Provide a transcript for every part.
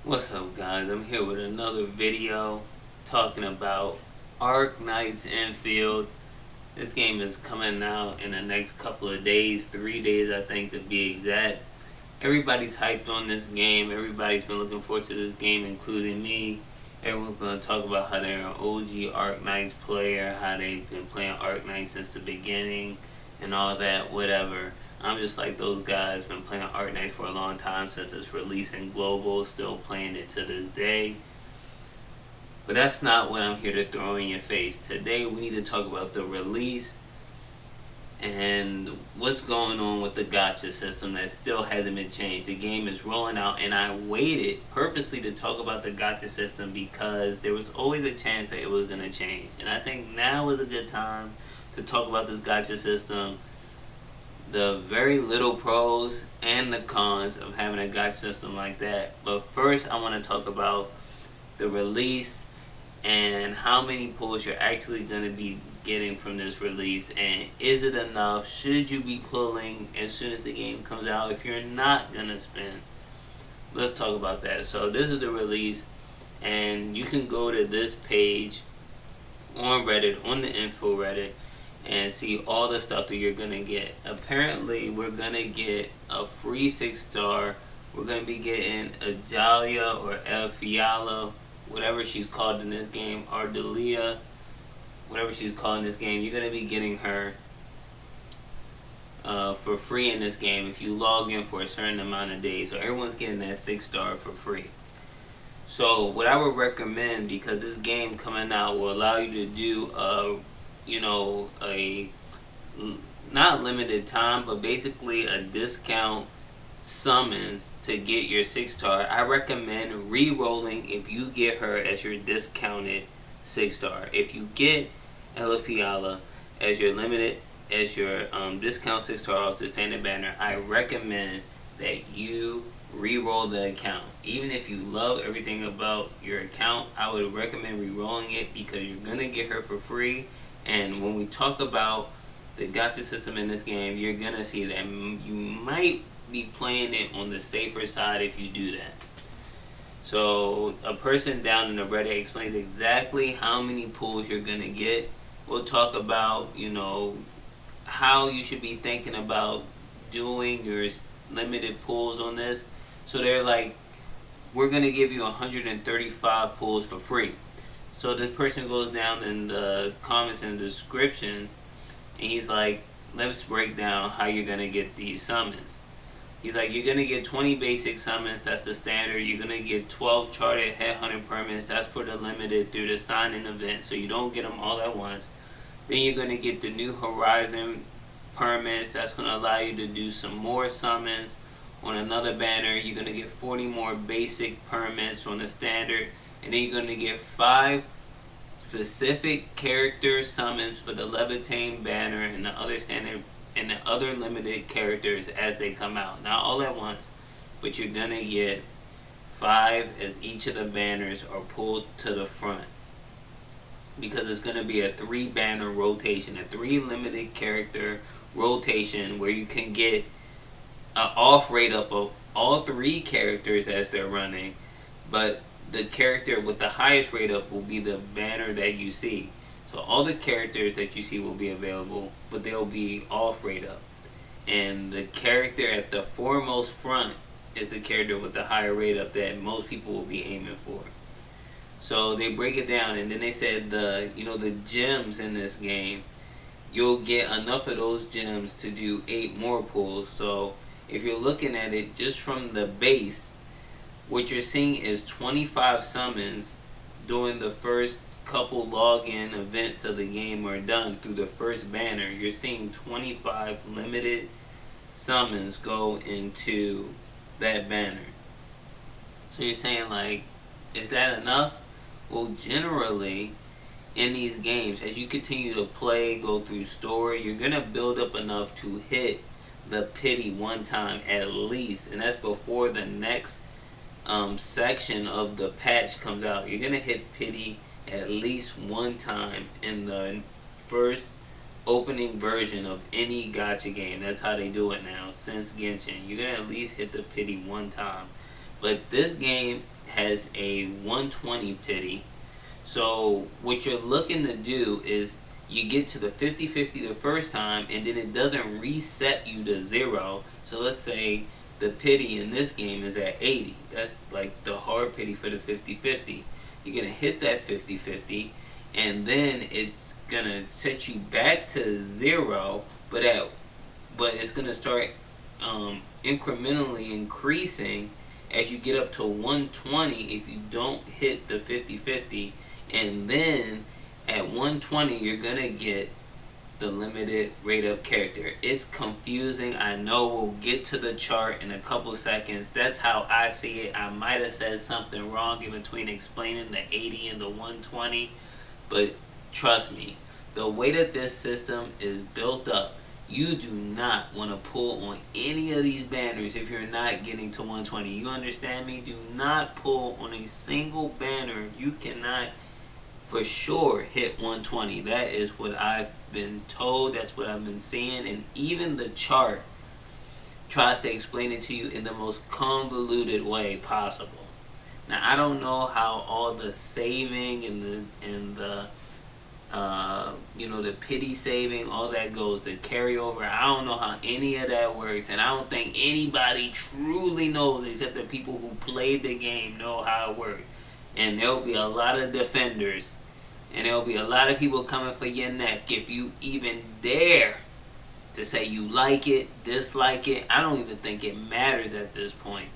What's up, guys? I'm here with another video talking about Arknights Endfield. This game is coming out in the next couple of days, 3 days I think to be exact. Everybody's hyped on this game. Everybody's been looking forward to this game, including me. Everyone's going to talk about how they're an OG Arknights player, how they've been playing Arknights since the beginning, and all that, whatever. I'm just like those guys, been playing Arknights for a long time since its release in Global, still playing it to this day. But that's not what I'm here to throw in your face. Today we need to talk about the release and what's going on with the gacha system that still hasn't been changed. The game is rolling out, and I waited purposely to talk about the gacha system because there was always a chance that it was going to change. And I think now is a good time to talk about this gacha system, the very little pros and the cons of having a gacha system like that. But first I want to talk about the release and how many pulls you're actually going to be getting from this release, and is it enough? Should you be pulling as soon as the game comes out if you're not going to spend? Let's talk about that. So this is the release, and you can go to this page on Reddit, on the info Reddit, and see all the stuff that you're going to get. Apparently we're going to get a free 6-star. We're going to be getting a Jalia or El Fiala, whatever she's called in this game, Ardelia, whatever she's called in this game. You're going to be getting her for free in this game if you log in for a certain amount of days. So everyone's getting that 6-star for free. So what I would recommend, because this game coming out will allow you to do a not limited time, but basically a discount summons to get your 6-star. I recommend re-rolling if you get her as your discounted 6-star. If you get Ella Fiala as your limited, as your discount 6-star off the standard banner, I recommend that you re-roll the account. Even if you love everything about your account, I would recommend re-rolling it because you're gonna get her for free. And when we talk about the gacha system in this game, you're gonna see that you might be playing it on the safer side if you do that. So a person down in the Reddit explains exactly how many pulls you're gonna get. We'll talk about how you should be thinking about doing your limited pulls on this. So they're like, we're gonna give you 135 pulls for free. So this person goes down in the comments and descriptions, and he's like, let's break down how you're gonna get these summons. He's like, you're gonna get 20 basic summons, that's the standard. You're gonna get 12 charted headhunter permits, that's for the limited through the sign-in event, so you don't get them all at once. Then you're gonna get the new horizon permits, that's gonna allow you to do some more summons on another banner. You're gonna get 40 more basic permits on the standard, and then you're gonna get 5 specific character summons for the Levitain banner and the other standard and the other limited characters as they come out. Not all at once, but you're gonna get 5 as each of the banners are pulled to the front, because it's gonna be a 3 banner rotation, a 3 limited character rotation where you can get an off rate up of all 3 characters as they're running, but the character with the highest rate up will be the banner that you see. So all the characters that you see will be available, but they'll be off rate up. And the character at the foremost front is the character with the higher rate up that most people will be aiming for. So they break it down, and then they said the gems in this game, you'll get enough of those gems to do 8 more pulls. So if you're looking at it just from the base, what you're seeing is 25 summons during the first couple login events of the game are done through the first banner. You're seeing 25 limited summons go into that banner. So you're saying, like, is that enough? Well, generally in these games, as you continue to play, go through story, you're gonna build up enough to hit the pity one time at least, and that's before the next section of the patch comes out. You're gonna hit pity at least one time in the first opening version of any gacha game. That's how they do it now since Genshin. You're gonna at least hit the pity one time. But this game has a 120 pity. So what you're looking to do is you get to the 50-50 the first time, and then it doesn't reset you to 0. So let's say the pity in this game is at 80. That's like the hard pity for the 50-50. You're going to hit that 50-50, and then it's going to set you back to 0, but it's going to start incrementally increasing as you get up to 120 if you don't hit the 50-50. And then at 120 you're gonna get the limited rate up character. It's confusing, I know. We'll get to the chart in a couple seconds. That's how I see it. I might have said something wrong in between explaining the 80 and the 120, but trust me, the way that this system is built up, you do not want to pull on any of these banners if you're not getting to 120. You understand me? Do not pull on a single banner. You cannot for sure hit 120. That is what I've been told. That's what I've been seeing. And even the chart tries to explain it to you in the most convoluted way possible. Now, I don't know how all the saving and the the pity saving, all that goes, the carryover. I don't know how any of that works, and I don't think anybody truly knows except the people who played the game know how it works. And there'll be a lot of defenders, and there'll be a lot of people coming for your neck if you even dare to say you like it, dislike it. I don't even think it matters at this point.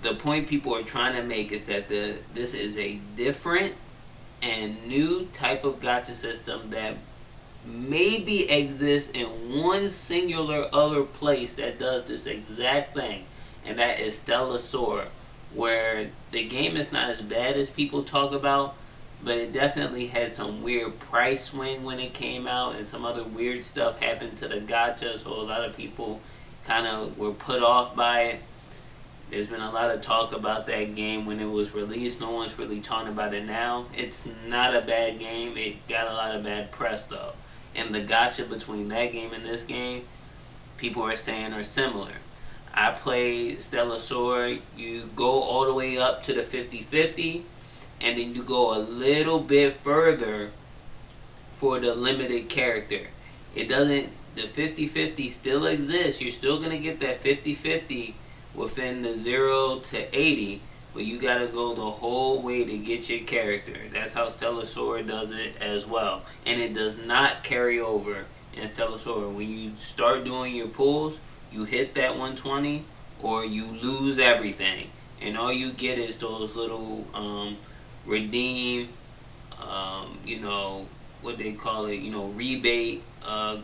The point people are trying to make is that this is a different and new type of gacha system that maybe exists in one singular other place that does this exact thing, and that is Stellasaur, where the game is not as bad as people talk about, but it definitely had some weird price swing when it came out, and some other weird stuff happened to the gacha, so a lot of people kind of were put off by it. There's been a lot of talk about that game when it was released. No one's really talking about it now. It's not a bad game. It got a lot of bad press though. And the gacha between that game and this game, people are saying are similar. I played Stellasaur. You go all the way up to the 50-50, and then you go a little bit further for the limited character. It doesn't, the 50-50 still exists. You're still going to get that 50-50 within the 0 to 80, but you gotta go the whole way to get your character. That's how Stellasaur does it as well. And it does not carry over in Stellasaur. When you start doing your pulls, you hit that 120 or you lose everything. And all you get is those little redeem, what they call it, rebate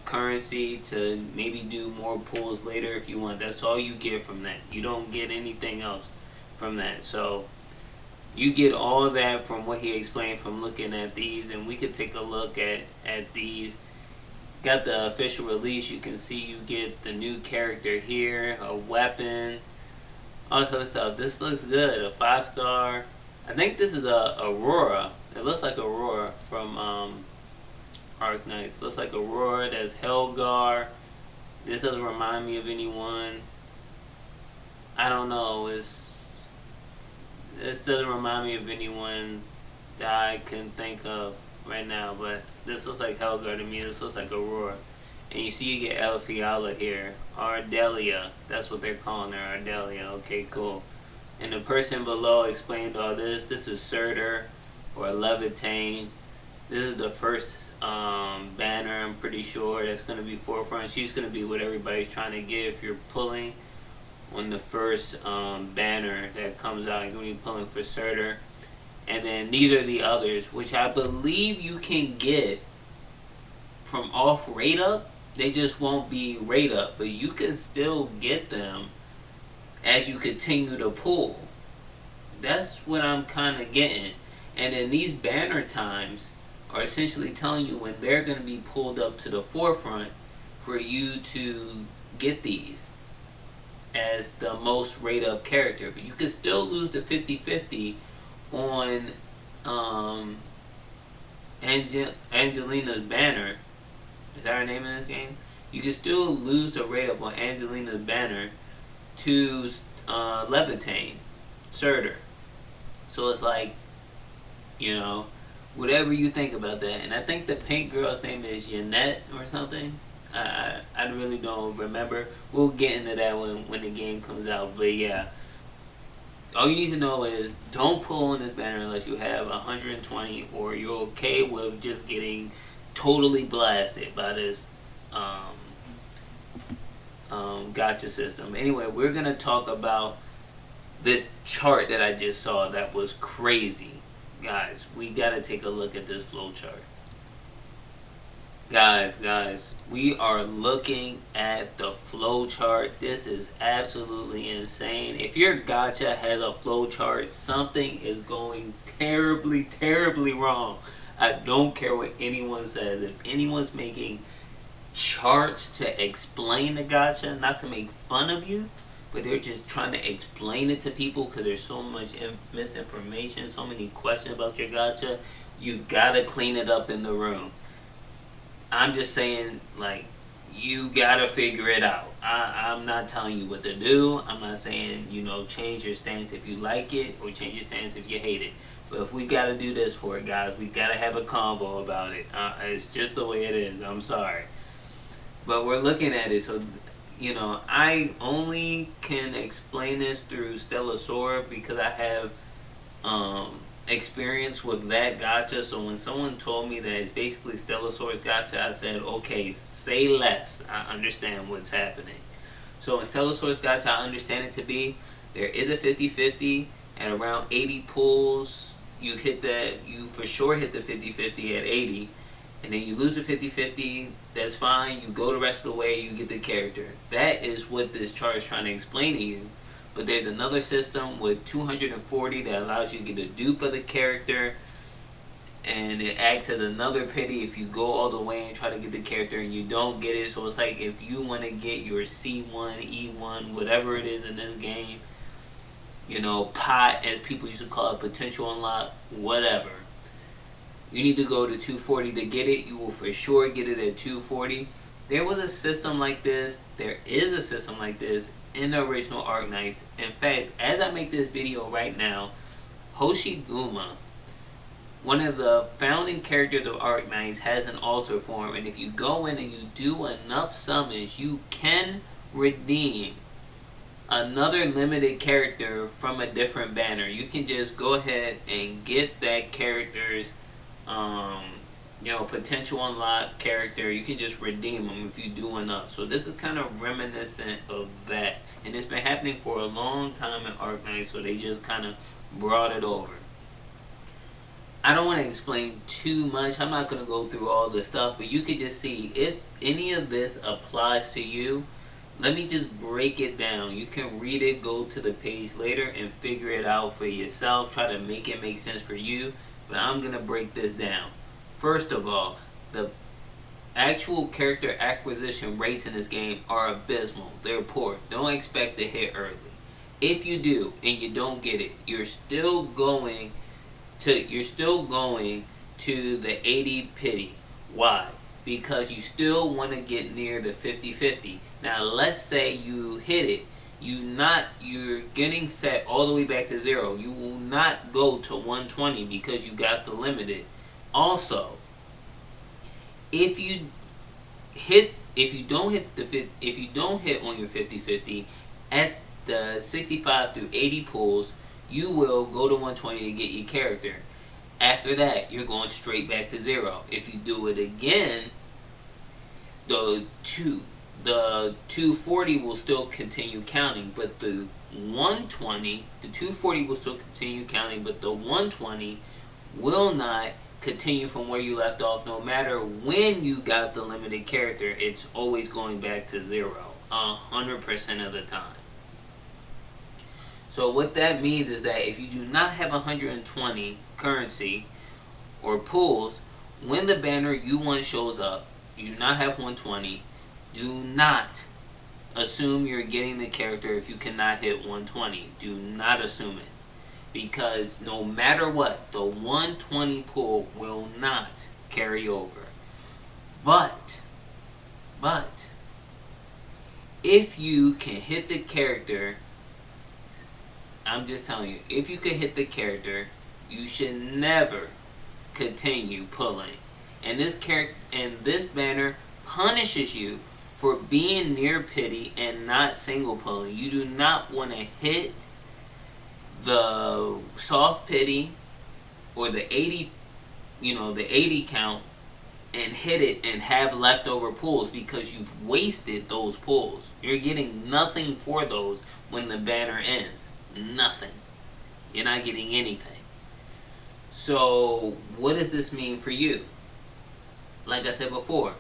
currency to maybe do more pulls later if you want. That's all you get from that. You don't get anything else from that. So you get all that from what he explained from looking at these, and we could take a look at these. Got the official release. You can see you get the new character here, a weapon, all this other stuff. This looks good. A 5-star. I think this is a Aurora. It looks like Aurora from Arknights. Looks like Aurora. That's Helgar. This doesn't remind me of anyone. I don't know. This doesn't remind me of anyone that I can think of right now. But this looks like Helgar to me. This looks like Aurora. And you see you get Elfiala here. Ardelia. That's what they're calling her. Ardelia. Okay, cool. And the person below explained all this. This is Surtur or Levitain. This is the first banner, I'm pretty sure, that's going to be forefront. She's going to be what everybody's trying to get. If you're pulling on the first banner that comes out, you're going to be pulling for Surtur. And then these are the others, which I believe you can get from off rate up. They just won't be rate up, but you can still get them as you continue to pull. That's what I'm kind of getting. And then these banner times are essentially telling you when they're going to be pulled up to the forefront for you to get these as the most rate up character. But you can still lose the 50-50 on Angelina's banner. Is that her name in this game? You can still lose the rate up on Angelina's banner to Levitain, Surtur. So it's like, you know, whatever you think about that. And I think the pink girl's name is Yanette or something. I really don't remember. We'll get into that when the game comes out. But yeah, all you need to know is don't pull on this banner unless you have 120 or you're okay with just getting totally blasted by this gacha system. Anyway, we're going to talk about this chart that I just saw that was crazy. Guys, we got to take a look at this flow chart. Guys, we are looking at the flow chart. This is absolutely insane. If your gacha has a flow chart, something is going terribly wrong. I don't care what anyone says. If anyone's making charts to explain the gacha, not to make fun of you, but they're just trying to explain it to people because there's so much misinformation, so many questions about your gacha, you've got to clean it up in the room. I'm just saying, like, you gotta figure it out. I'm not telling you what to do. I'm not saying, change your stance if you like it or change your stance if you hate it. But if we gotta do this for it, guys, we gotta have a combo about it. It's just the way it is. I'm sorry. But we're looking at it, so, I only can explain this through Stellar Sword because I have, experience with that gacha. So when someone told me that it's basically Stellar Source gacha, I said, okay, say less. I understand what's happening. So in Stellar Source gacha, I understand it to be there is a 50-50 at around 80 pulls. You for sure hit the 50-50 at 80, and then you lose the 50-50. That's fine. You go the rest of the way, you get the character. That is what this chart is trying to explain to you. But there's another system with 240 that allows you to get a dupe of the character. And it acts as another pity if you go all the way and try to get the character and you don't get it. So it's like if you want to get your C1, E1, whatever it is in this game, pot, as people used to call it, potential unlock, whatever. You need to go to 240 to get it. You will for sure get it at 240. There was a system like this. There is a system like this in the original Arknights. In fact, as I make this video right now, Hoshiguma, one of the founding characters of Arknights, has an altar form, and if you go in and you do enough summons, you can redeem another limited character from a different banner. You can just go ahead and get that character's potential unlock character. You can just redeem them if you do enough. So this is kind of reminiscent of that, and it's been happening for a long time in Arknights, so they just kind of brought it over. I don't want to explain too much. I'm not going to go through all the stuff, but you could just see if any of this applies to you. Let me just break it down. You can read it, go to the page later, and figure it out for yourself. Try to make it make sense for you, but I'm going to break this down. First of all, the actual character acquisition rates in this game are abysmal. They're poor. Don't expect to hit early. If you do and you don't get it, you're still going to the 80 pity. Why? Because you still want to get near the 50-50. Now let's say you hit it. You're getting set all the way back to 0. You will not go to 120 because you got the limited. Also, if you don't hit on your 50-50 at the 65 through 80 pulls, you will go to 120 to get your character. After that, you're going straight back to 0. If you do it again, the 240 will still continue counting, but the 240 will still continue counting, but the 120 will not continue from where you left off. No matter when you got the limited character, it's always going back to 0 100% of the time. So what that means is that if you do not have 120 currency or pulls, when the banner you want shows up, you do not have 120, do not assume you're getting the character if you cannot hit 120. Do not assume it. Because no matter what, the 120 pull will not carry over. But, if you can hit the character I'm just telling you, if you could hit the character, you should never continue pulling. And this banner punishes you for being near pity and not single pulling. You do not want to hit the soft pity or the 80, the 80 count and hit it and have leftover pulls because you've wasted those pulls. You're getting nothing for those when the banner ends. Nothing. You're not getting anything. So what does this mean for you? Like I said before,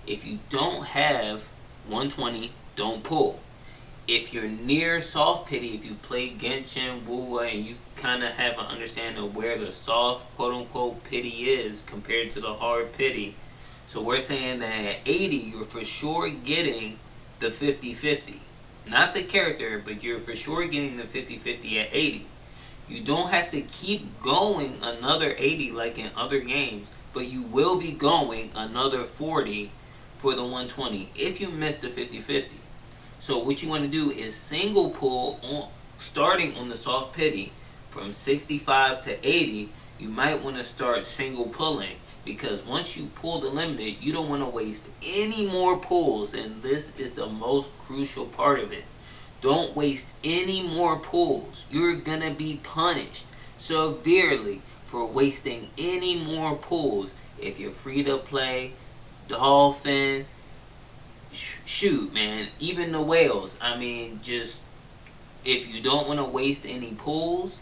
if you don't have 120, don't pull. If you're near soft pity, if you play Genshin, Wuwa, and you kind of have an understanding of where the soft quote-unquote pity is compared to the hard pity, so we're saying that at 80, you're for sure getting the 50-50. Not the character, but you're for sure getting the 50-50 at 80. You don't have to keep going another 80 like in other games, but you will be going another 40 for the 120 if you miss the 50-50. So what you want to do is single pull starting on the soft pity from 65 to 80. You might want to start single pulling, because once you pull the limited, you don't want to waste any more pulls, and this is the most crucial part of it. Don't waste any more pulls. You're gonna be punished severely for wasting any more pulls. If you're free to play Dolphin, shoot, man, even the whales. I mean, just if you don't want to waste any pulls,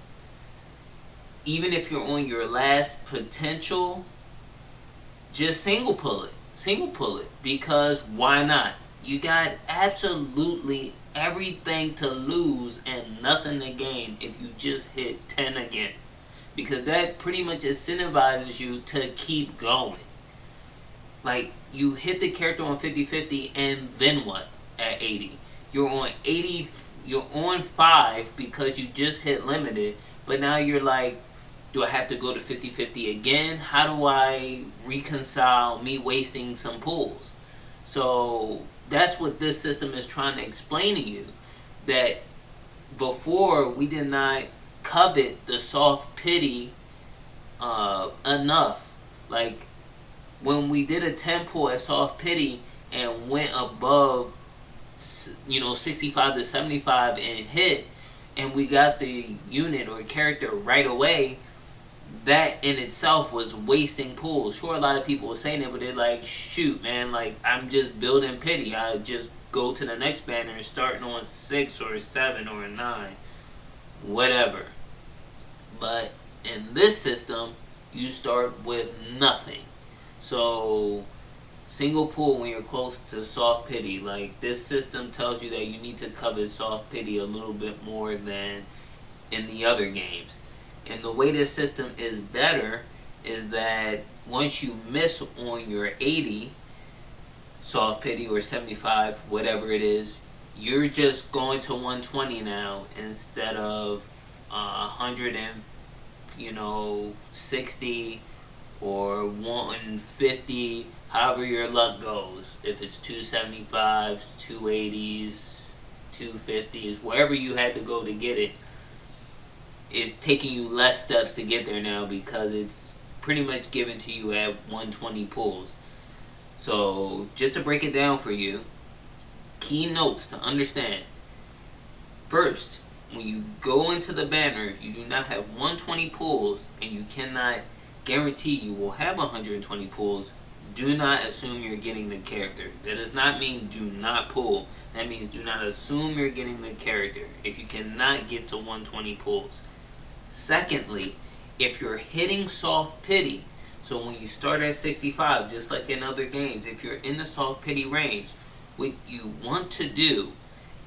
even if you're on your last potential, just single pull it. Single pull it, because why not? You got absolutely everything to lose and nothing to gain if you just hit 10 again, because that pretty much incentivizes you to keep going. Like, you hit the character on 50-50, and then what at 80? You're on 80, you're on 5 because you just hit limited, but now you're like, do I have to go to 50-50 again? How do I reconcile me wasting some pulls? So that's what this system is trying to explain to you. That before, we did not covet the soft pity enough. Like, when we did a 10 pull at soft pity and went above 65 to 75 and hit, and we got the unit or character right away, that in itself was wasting pulls. Sure, a lot of people were saying it, but they're like, shoot, man, like, I'm just building pity. I just go to the next banner starting on 6 or 7 or 9, whatever. But in this system, you start with nothing. So single pull when you're close to soft pity. Like, this system tells you that you need to cover soft pity a little bit more than in the other games. And the way this system is better is that once you miss on your 80 soft pity or 75, whatever it is, you're just going to 120 now instead of 160 or 150, however your luck goes. If it's 275s, 280s, 250s, wherever you had to go to get it, it's taking you less steps to get there now because it's pretty much given to you at 120 pulls. So just to break it down for you, key notes to understand. First, when you go into the banner, if you do not have 120 pulls and you cannot guarantee you will have 120 pulls, do not assume you're getting the character. That does not mean do not pull. That means do not assume you're getting the character if you cannot get to 120 pulls. Secondly, if you're hitting soft pity, so when you start at 65, just like in other games, if you're in the soft pity range, what you want to do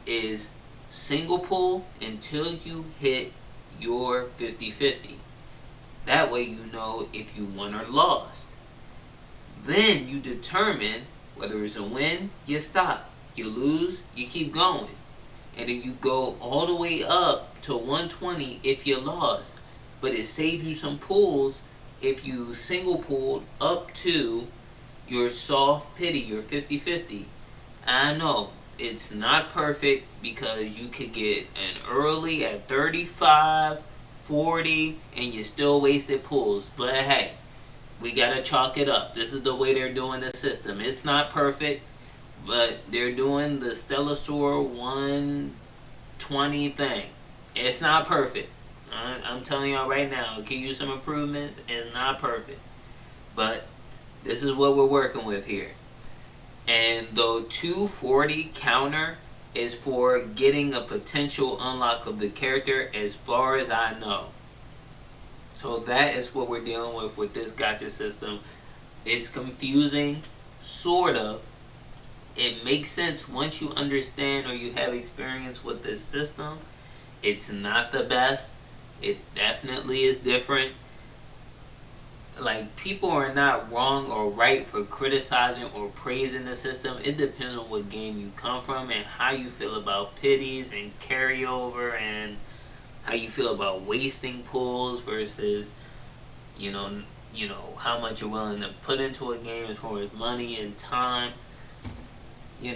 is single pull until you hit your 50-50. That way you know if you won or lost. Then you determine whether it's a win, you stop. You lose, you keep going. And then you go all the way up to 120 if you lost. But it saves you some pulls if you single pulled up to your soft pity, your 50-50. I know, it's not perfect because you could get an early at 35, 40, and you still wasted pulls. But hey, we gotta chalk it up. This is the way they're doing the system. It's not perfect, but they're doing the Stellasaur 120 thing. It's not perfect. I'm telling y'all right now, it can use some improvements. It's not perfect. But this is what we're working with here. And the 240 counter is for getting a potential unlock of the character as far as I know. So that is what we're dealing with this gacha system. It's confusing, sort of. It makes sense once you understand or you have experience with this system. It's not the best. It definitely is different. Like, people are not wrong or right for criticizing or praising the system. It depends on what game you come from and how you feel about pities and carryover, and how you feel about wasting pulls versus, you know, how much you're willing to put into a game as far as money and time.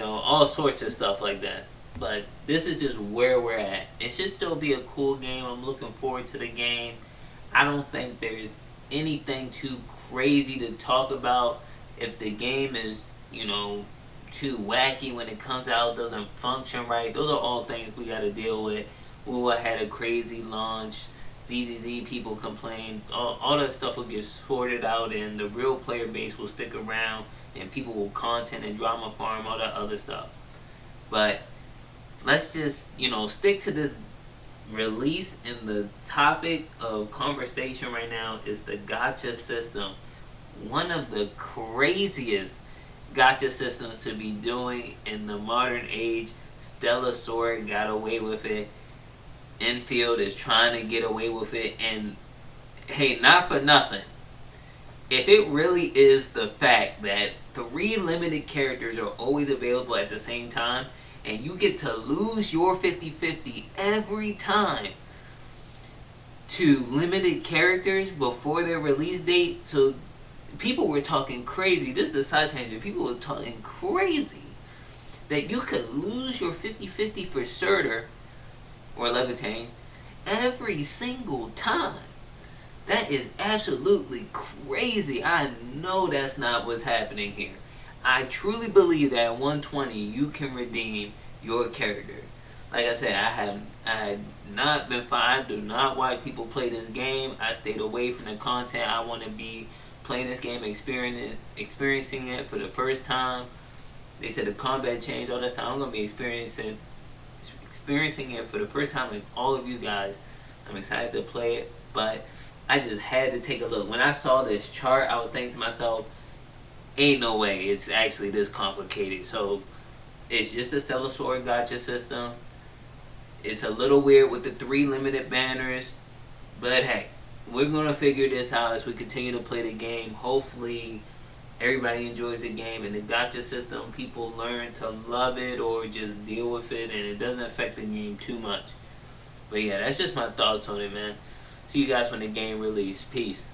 All sorts of stuff like that. But this is just where we're at. It should still be a cool game. I'm looking forward to the game. I don't think there's anything too crazy to talk about. If the game is, too wacky when it comes out, doesn't function right, those are all things we got to deal with. Ooh, I had a crazy launch. ZZZ people complain. All that stuff will get sorted out, and the real player base will stick around, and people will content and drama farm, all that other stuff. But let's just, stick to this release, and the topic of conversation right now is the gacha system. One of the craziest gacha systems to be doing in the modern age. Stellasaur got away with it. Endfield is trying to get away with it, and hey, not for nothing. If it really is the fact that 3 limited characters are always available at the same time, and you get to lose your 50-50 every time to limited characters before their release date, so people were talking crazy. This is the side tangent. People were talking crazy that you could lose your 50-50 for Surtur or Levitain every single time. That is absolutely crazy. I know that's not what's happening here. I truly believe that at 120 you can redeem your character. Like I said, I had not been fine. I do not why people play this game. I stayed away from the content. I want to be playing this game, experiencing it for the first time. They said the combat changed all this time. I'm gonna be experiencing it for the first time with all of you guys. I'm excited to play it, but I just had to take a look. When I saw this chart, I was thinking to myself, ain't no way it's actually this complicated. So it's just a Stellasaur gacha system. It's a little weird with the 3 limited banners, but hey, we're gonna figure this out as we continue to play the game. Hopefully everybody enjoys the game, and the gacha system, people learn to love it or just deal with it, and it doesn't affect the game too much. But yeah, that's just my thoughts on it, man. See you guys when the game releases. Peace.